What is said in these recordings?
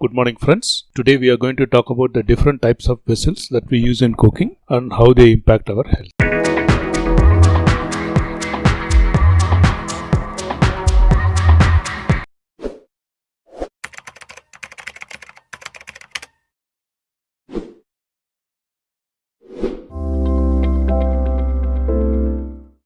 Good morning friends. Today we are going to talk about the different types of vessels that we use in cooking and how they impact our health.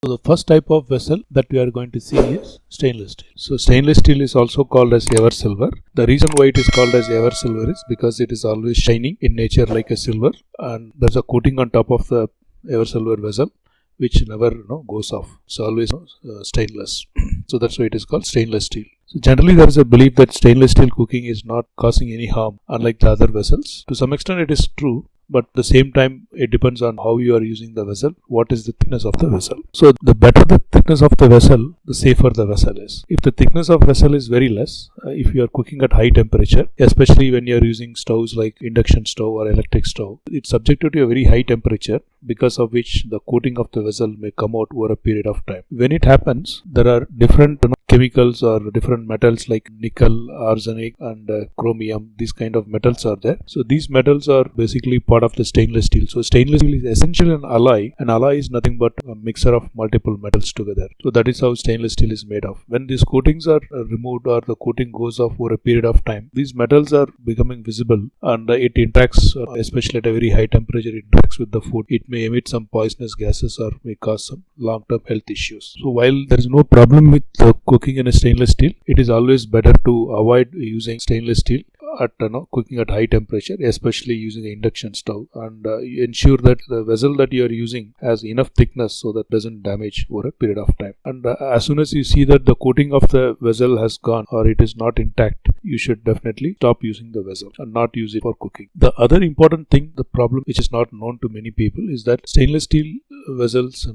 So the first type of vessel that we are going to see is stainless steel. So stainless steel is also called as ever silver. The reason why it is called as ever silver is because it is always shining in nature like a silver, and there's a coating on top of the ever silver vessel which never goes off. It's always stainless. So that's why it is called stainless steel. So generally there is a belief that stainless steel cooking is not causing any harm unlike the other vessels. To some extent it is true, but at the same time it depends on how you are using the vessel, what is the thickness of the vessel. So the better the thickness of the vessel, the safer the vessel is. If the thickness of vessel is very less, if you are cooking at high temperature, especially when you are using stoves like induction stove or electric stove, it's subjected to a very high temperature, because of which the coating of the vessel may come out over a period of time. When it happens, there are different chemicals or different metals like nickel, arsenic and chromium. These kind of metals are there. So these metals are basically part of the stainless steel. So stainless steel is essentially an alloy. An alloy is nothing but a mixture of multiple metals together. So that is how stainless steel is made of. When these coatings are removed or the coating goes off over a period of time, these metals are becoming visible and it interacts, especially at a very high temperature, it interacts with the food. It may emit some poisonous gases or may cause some long-term health issues. So while there is no problem with cooking in a stainless steel, it is always better to avoid using stainless steel at cooking at high temperature, especially using an induction stove, and ensure that the vessel that you are using has enough thickness so that doesn't damage over a period of time. And as soon as you see that the coating of the vessel has gone or it is not intact, you should definitely stop using the vessel and not use it for cooking. The other important thing, the problem which is not known to many people, is that stainless steel vessels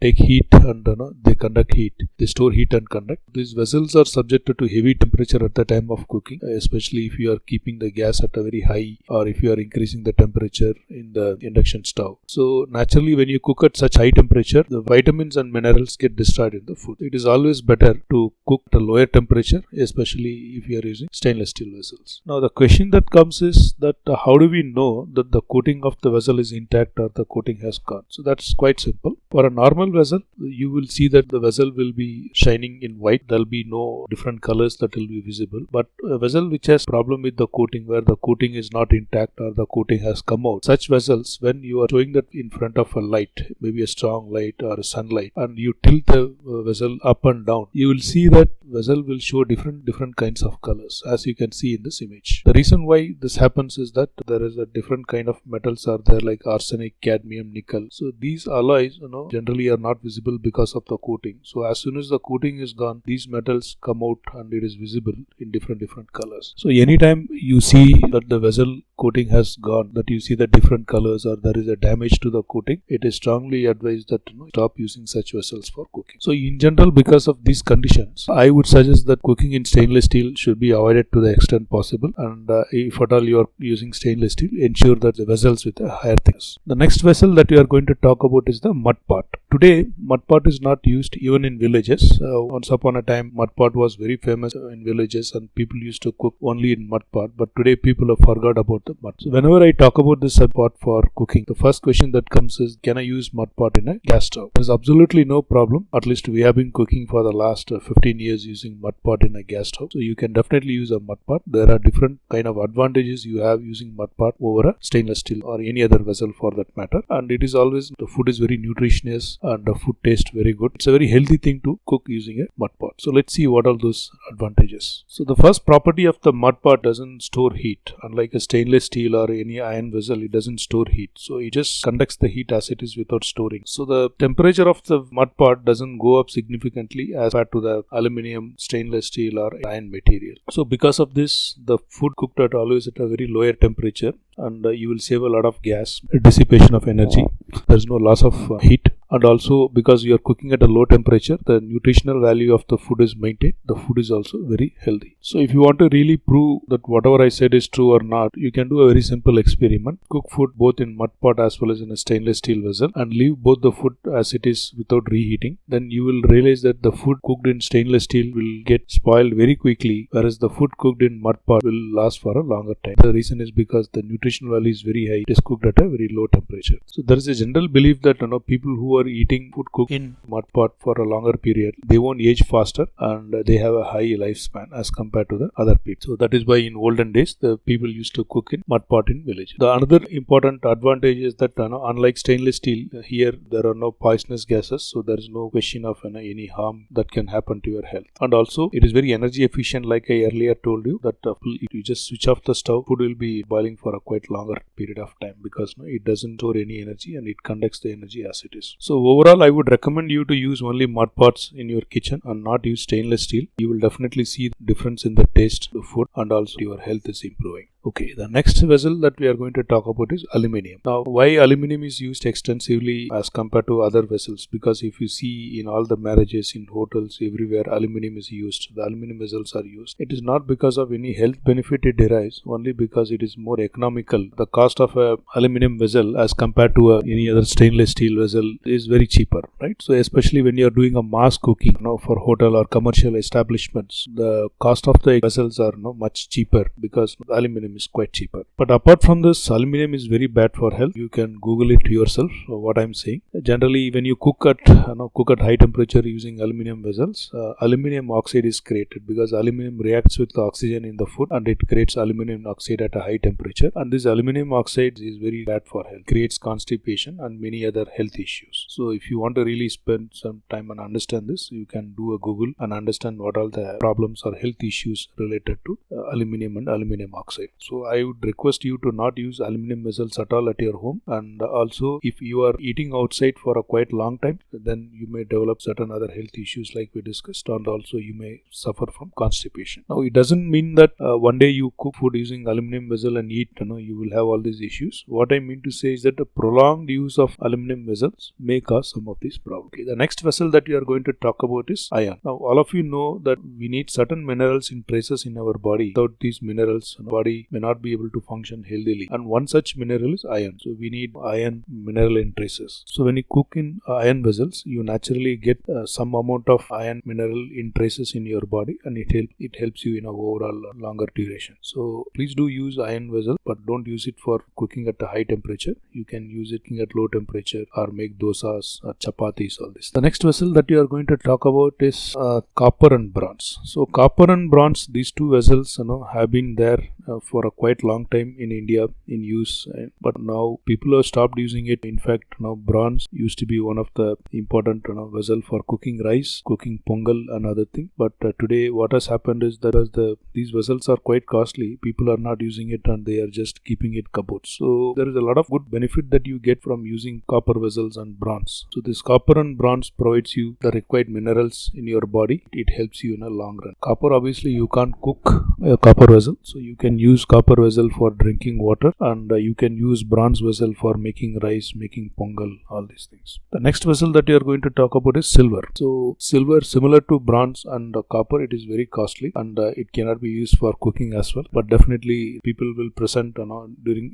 take heat and they conduct heat. They store heat and conduct. These vessels are subjected to heavy temperature at the time of cooking, especially if you are keeping the gas at a very high or if you are increasing the temperature in the induction stove. So naturally when you cook at such high temperature, the vitamins and minerals get destroyed in the food. It is always better to cook at a lower temperature, especially if you are using stainless steel vessels. Now the question that comes is that how do we know that the coating of the vessel is intact or the coating has gone? So that's quite simple. For a normal vessel, you will see that the vessel will be shining in white. There will be no different colors that will be visible. But a vessel which has problem with the coating, where the coating is not intact or the coating has come out, such vessels, when you are showing that in front of a light, maybe a strong light or a sunlight, and you tilt the vessel up and down, you will see that vessel will show different kinds of colors, as you can see in this image. The reason why this happens is that there is a different kind of metals are there, like arsenic, cadmium, nickel. So these alloys generally are not visible because of the coating. So as soon as the coating is gone, these metals come out and it is visible in different colors. So anytime you see that the vessel coating has gone, that you see the different colors or there is a damage to the coating, it is strongly advised that stop using such vessels for cooking. So in general, because of these conditions, I would suggest that cooking in stainless steel should be avoided to the extent possible, and if at all you are using stainless steel, ensure that the vessels with a higher thickness. The next vessel that we are going to talk about is the mud pot. Today, mud pot is not used even in villages. Once upon a time, mud pot was very famous in villages and people used to cook only in mud pot, but today people have forgot about the mud. So whenever I talk about this pot for cooking, the first question that comes is, can I use mud pot in a gas stove? There is absolutely no problem. At least we have been cooking for the last 15 years using mud pot in a gas stove. So you can definitely use a mud pot. There are different kind of advantages you have using mud pot over a stainless steel or any other vessel for that matter. And it is always, the food is very nutritious and the food tastes very good. It's a very healthy thing to cook using a mud pot. So let's see what are those advantages. So the first property of the mud pot doesn't store heat. Unlike a stainless steel or any iron vessel, it doesn't store heat. So it just conducts the heat as it is without storing. So the temperature of the mud pot doesn't go up significantly as compared to the aluminum, stainless steel or iron material. So because of this, the food cooked at always at a very lower temperature, and you will save a lot of gas, dissipation of energy. There is no loss of heat. and also because you are cooking at a low temperature, the nutritional value of the food is maintained. The food is also very healthy. So if you want to really prove that whatever I said is true or not, you can do a very simple experiment. Cook food both in mud pot as well as in a stainless steel vessel and leave both the food as it is without reheating. Then you will realize that the food cooked in stainless steel will get spoiled very quickly, whereas the food cooked in mud pot will last for a longer time. The reason is because the nutritional value is very high. It is cooked at a very low temperature. So there is a general belief that people who are eating food cooked in mud pot for a longer period, they won't age faster and they have a high lifespan as compared to the other people. So that is why in olden days the people used to cook in mud pot in village. The another important advantage is that unlike stainless steel, here there are no poisonous gases, so there is no question of any harm that can happen to your health. And also it is very energy efficient, like I earlier told you that if you just switch off the stove, food will be boiling for a quite longer period of time because it doesn't store any energy and it conducts the energy as it is. So overall I would recommend you to use only mud pots in your kitchen and not use stainless steel. You will definitely see the difference in the taste of the food and also your health is improving. Okay, the next vessel that we are going to talk about is aluminium. Now, why aluminium is used extensively as compared to other vessels? Because if you see in all the marriages, in hotels, everywhere, aluminium is used. The aluminium vessels are used. It is not because of any health benefit it derives, only because it is more economical. The cost of a aluminium vessel as compared to any other stainless steel vessel is very cheaper, right? So, especially when you are doing a mass cooking, for hotel or commercial establishments, the cost of the vessels are much cheaper because aluminium is quite cheaper. But apart from this, aluminium is very bad for health. You can Google it yourself. What I'm saying. Generally, when you cook at high temperature using aluminium vessels, aluminium oxide is created because aluminium reacts with the oxygen in the food and it creates aluminium oxide at a high temperature. And this aluminium oxide is very bad for health. Creates constipation and many other health issues. So if you want to really spend some time and understand this, you can do a Google and understand what all the problems or health issues related to aluminium and aluminium oxide. So I would request you to not use aluminium vessels at all at your home, and also if you are eating outside for a quite long time, then you may develop certain other health issues like we discussed, and also you may suffer from constipation. Now it doesn't mean that one day you cook food using aluminium vessel and eat, you will have all these issues. What I mean to say is that a prolonged use of aluminium vessels may cause some of these problems. Okay, the next vessel that we are going to talk about is iron. Now all of you know that we need certain minerals in traces in our body. Without these minerals, body may not be able to function healthily, and one such mineral is iron. So we need iron mineral in traces. So when you cook in iron vessels, you naturally get some amount of iron mineral in traces in your body, and it helps you in a overall longer duration. So please do use iron vessel, but don't use it for cooking at a high temperature. You can use it at low temperature or make dosas or chapatis, all this. The next vessel that we are going to talk about is copper and bronze. So copper and bronze, these two vessels have been there for a quite long time in India in use, but now people have stopped using it. In fact, now bronze used to be one of the important vessel for cooking rice, cooking pongal and other thing. But today what has happened is that as these vessels are quite costly, people are not using it and they are just keeping it cupboards. So there is a lot of good benefit that you get from using copper vessels and bronze. So this copper and bronze provides you the required minerals in your body. It helps you in a long run. Copper, obviously you can't cook a copper vessel, so you can use copper vessel for drinking water, and you can use bronze vessel for making rice, making pongal, all these things. The next vessel that you are going to talk about is silver. So silver, similar to bronze and copper, it is very costly and it cannot be used for cooking as well. But definitely people will present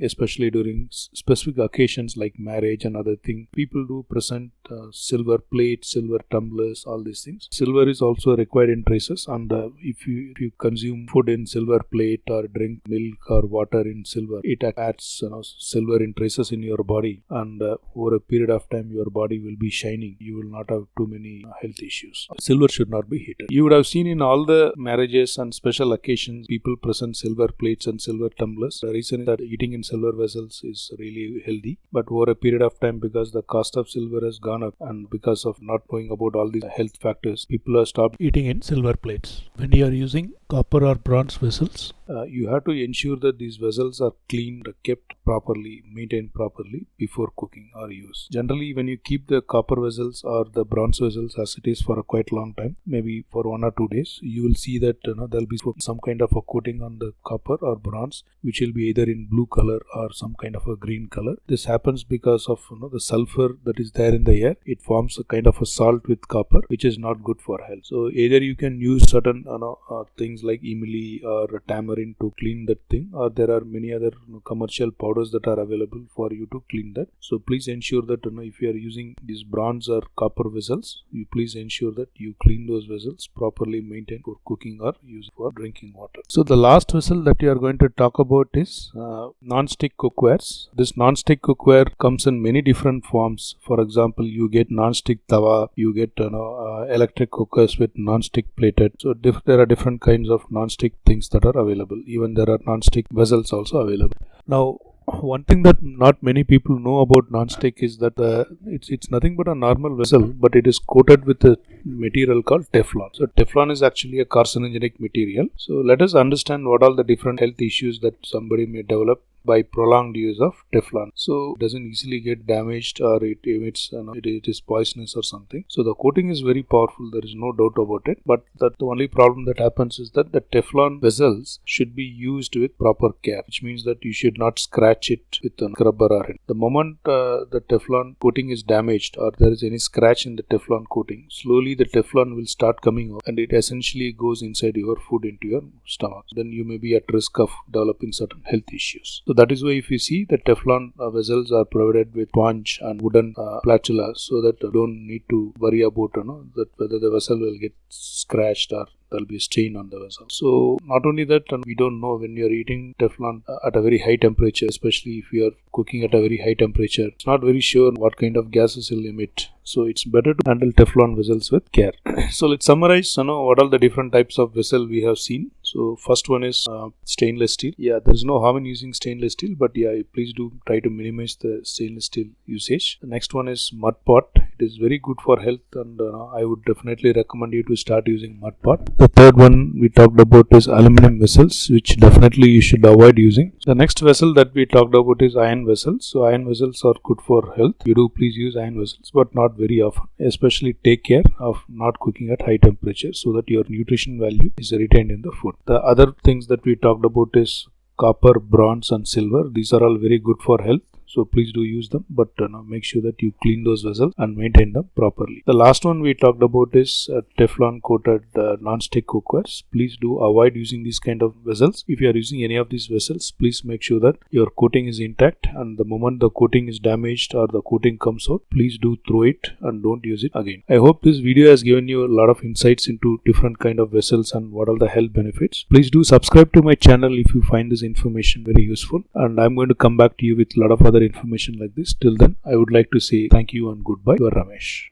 especially during specific occasions like marriage and other things. People do present silver plates, silver tumblers, all these things. Silver is also required in traces, and if you consume food in silver plate or drink milk or water in silver, it adds silver in traces in your body, and over a period of time your body will be shining. You will not have too many health issues. Silver should not be heated. You would have seen in all the marriages and special occasions people present silver plates and silver tumblers. The reason is that eating in silver vessels is really healthy, but over a period of time, because the cost of silver has gone up and because of not knowing about all these health factors, people have stopped eating in silver plates. When you are using copper or bronze vessels, you have to ensure that these vessels are cleaned, kept properly, maintained properly before cooking or use. Generally, when you keep the copper vessels or the bronze vessels as it is for a quite long time, maybe for 1 or 2 days, you will see that there'll be some kind of a coating on the copper or bronze, which will be either in blue color or some kind of a green color. This happens because of the sulfur that is there in the air. It forms a kind of a salt with copper, which is not good for health. So either you can use certain things like emily or tamarind to clean that thing, or there are many other commercial powders that are available for you to clean that. So please ensure that if you are using these bronze or copper vessels, you please ensure that you clean those vessels properly, maintained for cooking or use for drinking water. So the last vessel that you are going to talk about is non-stick cookwares. This non-stick cookware comes in many different forms. For example, you get non-stick tawa, you get electric cookers with non-stick plated. So there are different kinds of non-stick things that are available. Even there are non-stick vessels also available. Now, one thing that not many people know about non-stick is that it's nothing but a normal vessel, but it is coated with a material called Teflon. So Teflon is actually a carcinogenic material. So let us understand what are the different health issues that somebody may develop by prolonged use of Teflon. So it doesn't easily get damaged, or it emits, it is poisonous or something. So the coating is very powerful, there is no doubt about it. But the only problem that happens is that the Teflon vessels should be used with proper care, which means that you should not scratch it with a scrubber or anything. The moment the Teflon coating is damaged or there is any scratch in the Teflon coating, slowly the Teflon will start coming out and it essentially goes inside your food into your stomach. Then you may be at risk of developing certain health issues. So that is why if you see the Teflon vessels are provided with sponge and wooden spatula, so that you don't need to worry about that whether the vessel will get scratched or there'll be a stain on the vessel. So not only that, we don't know when you're eating Teflon at a very high temperature, especially if you are cooking at a very high temperature, it's not very sure what kind of gases will emit. So it's better to handle Teflon vessels with care. So let's summarize what are the different types of vessel we have seen. So first one is stainless steel. Yeah, there's no harm in using stainless steel, but yeah, please do try to minimize the stainless steel usage. The next one is mud pot. It is very good for health, and I would definitely recommend you to start using mud pot. The third one we talked about is aluminum vessels, which definitely you should avoid using. The next vessel that we talked about is iron vessels. So iron vessels are good for health. You do please use iron vessels, but not very often. Especially take care of not cooking at high temperature so that your nutrition value is retained in the food. The other things that we talked about is copper, bronze and silver. These are all very good for health. So please do use them, but make sure that you clean those vessels and maintain them properly. The last one we talked about is Teflon coated non-stick cookwares. Please do avoid using these kind of vessels. If you are using any of these vessels, please make sure that your coating is intact, and the moment the coating is damaged or the coating comes out, please do throw it and don't use it again. I hope this video has given you a lot of insights into different kind of vessels and what are the health benefits. Please do subscribe to my channel if you find this information very useful, and I'm going to come back to you with a lot of other information like this. Till then, I would like to say thank you and goodbye. Your Ramesh.